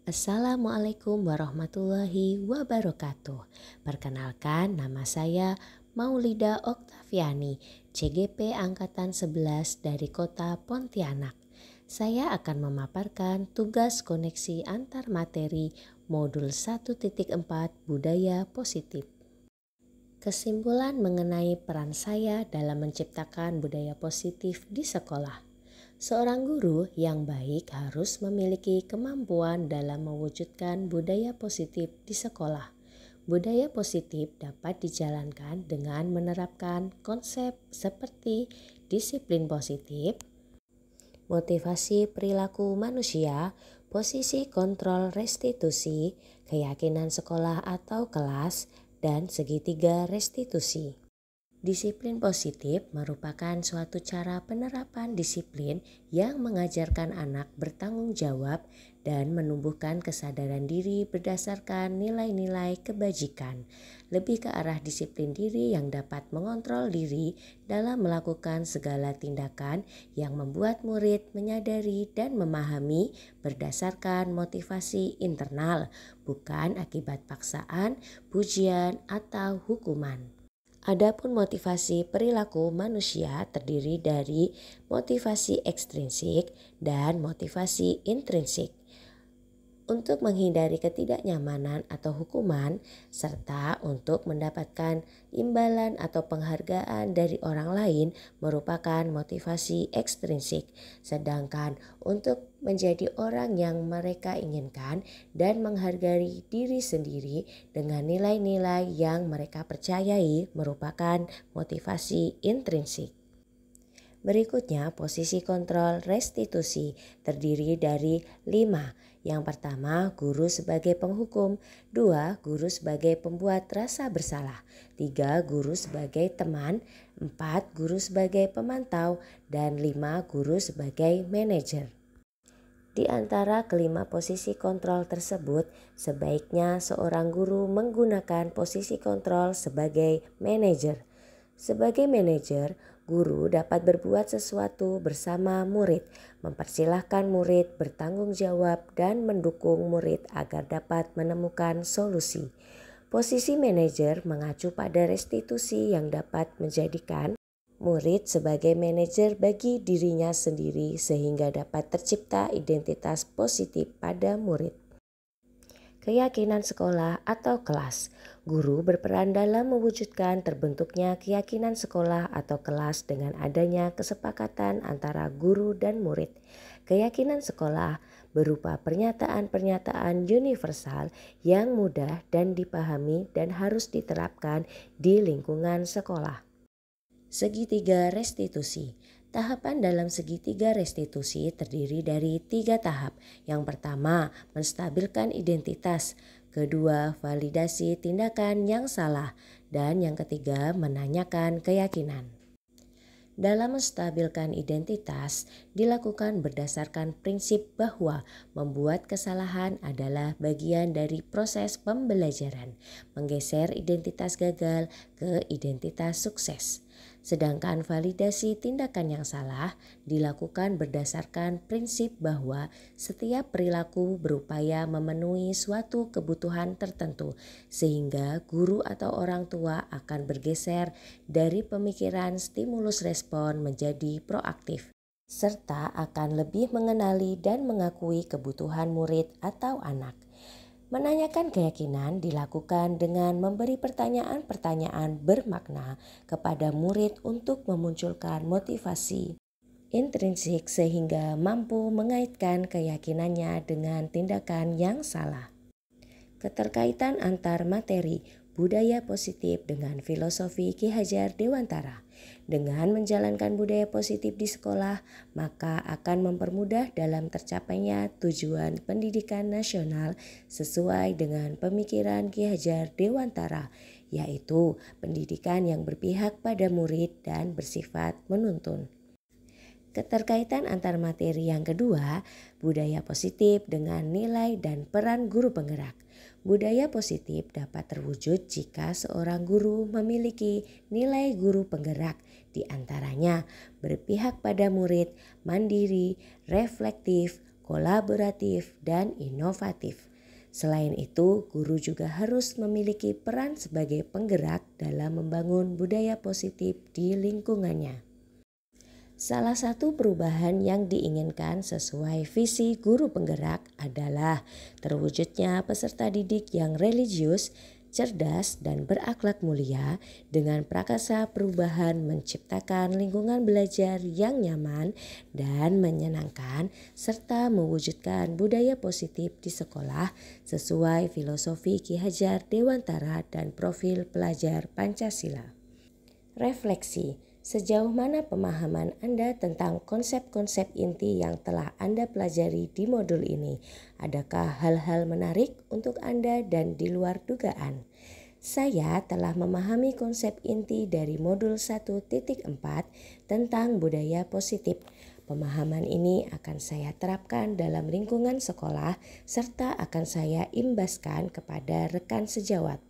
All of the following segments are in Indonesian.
Assalamualaikum warahmatullahi wabarakatuh. Perkenalkan, nama saya Maulida Oktaviani, CGP Angkatan 11 dari Kota Pontianak. Saya akan memaparkan tugas koneksi antar materi modul 1.4 Budaya Positif. Kesimpulan mengenai peran saya dalam menciptakan budaya positif di sekolah. Seorang guru yang baik harus memiliki kemampuan dalam mewujudkan budaya positif di sekolah. Budaya positif dapat dijalankan dengan menerapkan konsep seperti disiplin positif, motivasi perilaku manusia, posisi kontrol restitusi, keyakinan sekolah atau kelas, dan segitiga restitusi. Disiplin positif merupakan suatu cara penerapan disiplin yang mengajarkan anak bertanggung jawab dan menumbuhkan kesadaran diri berdasarkan nilai-nilai kebajikan. Lebih ke arah disiplin diri yang dapat mengontrol diri dalam melakukan segala tindakan yang membuat murid menyadari dan memahami berdasarkan motivasi internal, bukan akibat paksaan, pujian, atau hukuman. Adapun motivasi perilaku manusia terdiri dari motivasi ekstrinsik dan motivasi intrinsik. Untuk menghindari ketidaknyamanan atau hukuman, serta untuk mendapatkan imbalan atau penghargaan dari orang lain merupakan motivasi ekstrinsik. Sedangkan untuk menjadi orang yang mereka inginkan dan menghargai diri sendiri dengan nilai-nilai yang mereka percayai merupakan motivasi intrinsik. Berikutnya, posisi kontrol restitusi terdiri dari 5. Yang pertama, guru sebagai penghukum. 2. Guru sebagai pembuat rasa bersalah. 3. Guru sebagai teman. 4. Guru sebagai pemantau. Dan 5. Guru sebagai manajer. Di antara kelima posisi kontrol tersebut, sebaiknya seorang guru menggunakan posisi kontrol sebagai manajer. Sebagai manajer, guru dapat berbuat sesuatu bersama murid, mempersilahkan murid bertanggung jawab dan mendukung murid agar dapat menemukan solusi. Posisi manajer mengacu pada restitusi yang dapat menjadikan murid sebagai manajer bagi dirinya sendiri sehingga dapat tercipta identitas positif pada murid. Keyakinan sekolah atau kelas. Guru berperan dalam mewujudkan terbentuknya keyakinan sekolah atau kelas dengan adanya kesepakatan antara guru dan murid. Keyakinan sekolah berupa pernyataan-pernyataan universal yang mudah dan dipahami dan harus diterapkan di lingkungan sekolah. Segitiga restitusi. Tahapan dalam segitiga restitusi terdiri dari 3 tahap. Yang pertama, menstabilkan identitas. Kedua, validasi tindakan yang salah. Dan yang ketiga, menanyakan keyakinan. Dalam menstabilkan identitas dilakukan berdasarkan prinsip bahwa membuat kesalahan adalah bagian dari proses pembelajaran, menggeser identitas gagal ke identitas sukses. Sedangkan validasi tindakan yang salah dilakukan berdasarkan prinsip bahwa setiap perilaku berupaya memenuhi suatu kebutuhan tertentu sehingga guru atau orang tua akan bergeser dari pemikiran stimulus respon menjadi proaktif serta akan lebih mengenali dan mengakui kebutuhan murid atau anak. Menanyakan keyakinan dilakukan dengan memberi pertanyaan-pertanyaan bermakna kepada murid untuk memunculkan motivasi intrinsik sehingga mampu mengaitkan keyakinannya dengan tindakan yang salah. Keterkaitan antar materi budaya positif dengan filosofi Ki Hajar Dewantara. Dengan menjalankan budaya positif di sekolah, maka akan mempermudah dalam tercapainya tujuan pendidikan nasional sesuai dengan pemikiran Ki Hajar Dewantara, yaitu pendidikan yang berpihak pada murid dan bersifat menuntun. Keterkaitan antar materi yang kedua, budaya positif dengan nilai dan peran guru penggerak. Budaya positif dapat terwujud jika seorang guru memiliki nilai guru penggerak, di antaranya berpihak pada murid, mandiri, reflektif, kolaboratif, dan inovatif. Selain itu, guru juga harus memiliki peran sebagai penggerak dalam membangun budaya positif di lingkungannya. Salah satu perubahan yang diinginkan sesuai visi guru penggerak adalah terwujudnya peserta didik yang religius, cerdas, dan berakhlak mulia dengan prakasa perubahan menciptakan lingkungan belajar yang nyaman dan menyenangkan serta mewujudkan budaya positif di sekolah sesuai filosofi Ki Hajar Dewantara dan profil pelajar Pancasila. Refleksi. Sejauh mana pemahaman Anda tentang konsep-konsep inti yang telah Anda pelajari di modul ini? Adakah hal-hal menarik untuk Anda dan di luar dugaan? Saya telah memahami konsep inti dari modul 1.4 tentang budaya positif. Pemahaman ini akan saya terapkan dalam lingkungan sekolah serta akan saya imbaskan kepada rekan sejawat.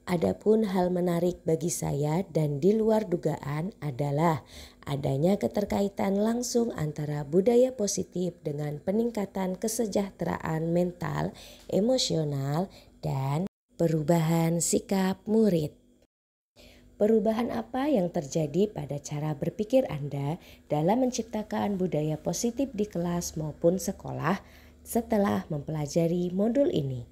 Adapun hal menarik bagi saya dan di luar dugaan adalah adanya keterkaitan langsung antara budaya positif dengan peningkatan kesejahteraan mental, emosional, dan perubahan sikap murid. Perubahan apa yang terjadi pada cara berpikir Anda dalam menciptakan budaya positif di kelas maupun sekolah setelah mempelajari modul ini?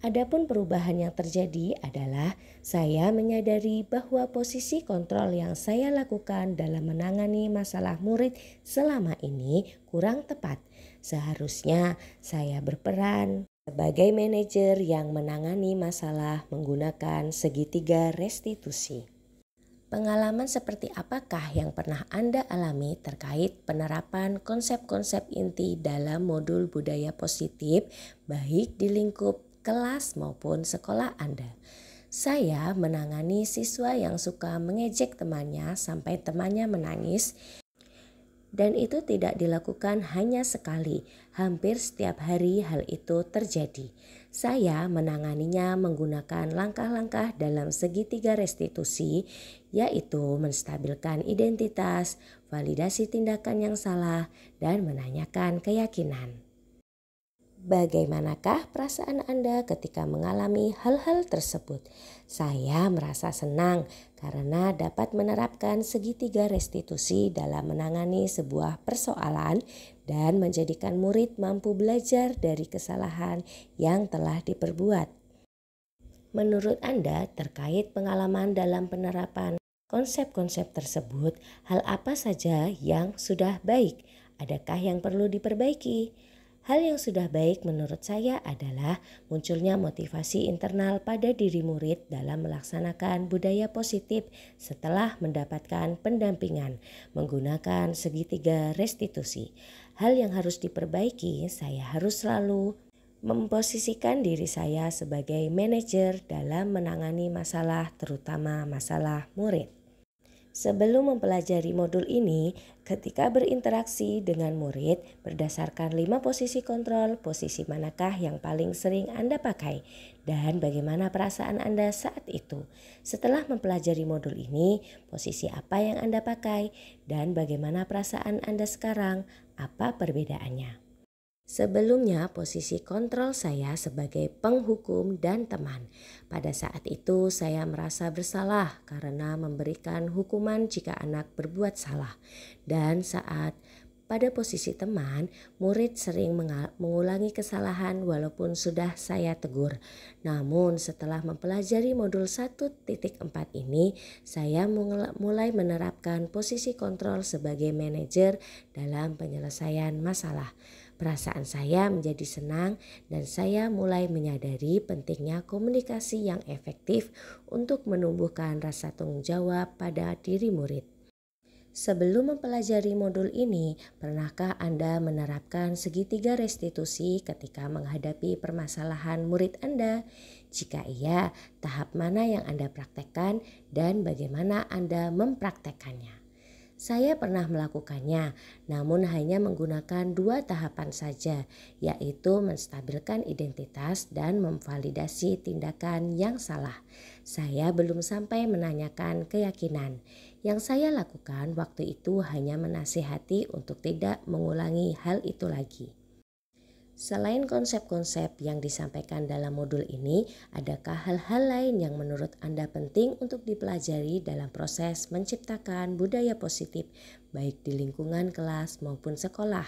Adapun perubahan yang terjadi adalah saya menyadari bahwa posisi kontrol yang saya lakukan dalam menangani masalah murid selama ini kurang tepat. Seharusnya saya berperan sebagai manajer yang menangani masalah menggunakan segitiga restitusi. Pengalaman seperti apakah yang pernah Anda alami terkait penerapan konsep-konsep inti dalam modul budaya positif baik di lingkup kelas maupun sekolah Anda? Saya menangani siswa yang suka mengejek temannya sampai temannya menangis, dan itu tidak dilakukan hanya sekali, hampir setiap hari hal itu terjadi. Saya menanganinya menggunakan langkah-langkah dalam segitiga restitusi, yaitu menstabilkan identitas, validasi tindakan yang salah, dan menanyakan keyakinan. Bagaimanakah perasaan Anda ketika mengalami hal-hal tersebut? Saya merasa senang karena dapat menerapkan segitiga restitusi dalam menangani sebuah persoalan dan menjadikan murid mampu belajar dari kesalahan yang telah diperbuat. Menurut Anda terkait pengalaman dalam penerapan konsep-konsep tersebut, hal apa saja yang sudah baik? Adakah yang perlu diperbaiki? Hal yang sudah baik menurut saya adalah munculnya motivasi internal pada diri murid dalam melaksanakan budaya positif setelah mendapatkan pendampingan menggunakan segitiga restitusi. Hal yang harus diperbaiki, saya harus selalu memposisikan diri saya sebagai manajer dalam menangani masalah, terutama masalah murid. Sebelum mempelajari modul ini, ketika berinteraksi dengan murid berdasarkan 5 posisi kontrol, posisi manakah yang paling sering Anda pakai dan bagaimana perasaan Anda saat itu? Setelah mempelajari modul ini, posisi apa yang Anda pakai dan bagaimana perasaan Anda sekarang? Apa perbedaannya? Sebelumnya posisi kontrol saya sebagai penghukum dan teman. Pada saat itu saya merasa bersalah karena memberikan hukuman jika anak berbuat salah. Dan saat pada posisi teman, murid sering mengulangi kesalahan walaupun sudah saya tegur. Namun setelah mempelajari modul 1.4 ini, saya mulai menerapkan posisi kontrol sebagai manajer dalam penyelesaian masalah. Perasaan saya menjadi senang dan saya mulai menyadari pentingnya komunikasi yang efektif untuk menumbuhkan rasa tanggung jawab pada diri murid. Sebelum mempelajari modul ini, pernahkah Anda menerapkan segitiga restitusi ketika menghadapi permasalahan murid Anda? Jika iya, tahap mana yang Anda praktekkan dan bagaimana Anda mempraktekkannya? Saya pernah melakukannya, namun hanya menggunakan 2 tahapan saja, yaitu menstabilkan identitas dan memvalidasi tindakan yang salah. Saya belum sampai menanyakan keyakinan. Yang saya lakukan waktu itu hanya menasihati untuk tidak mengulangi hal itu lagi. Selain konsep-konsep yang disampaikan dalam modul ini, adakah hal-hal lain yang menurut Anda penting untuk dipelajari dalam proses menciptakan budaya positif, baik di lingkungan kelas maupun sekolah?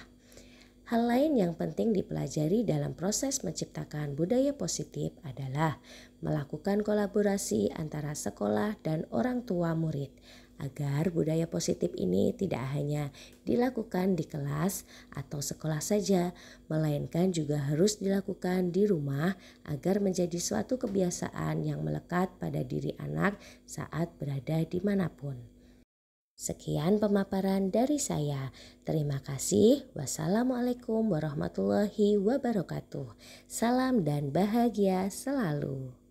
Hal lain yang penting dipelajari dalam proses menciptakan budaya positif adalah melakukan kolaborasi antara sekolah dan orang tua murid, agar budaya positif ini tidak hanya dilakukan di kelas atau sekolah saja, melainkan juga harus dilakukan di rumah agar menjadi suatu kebiasaan yang melekat pada diri anak saat berada dimanapun. Sekian pemaparan dari saya. Terima kasih. Wassalamualaikum warahmatullahi wabarakatuh. Salam dan bahagia selalu.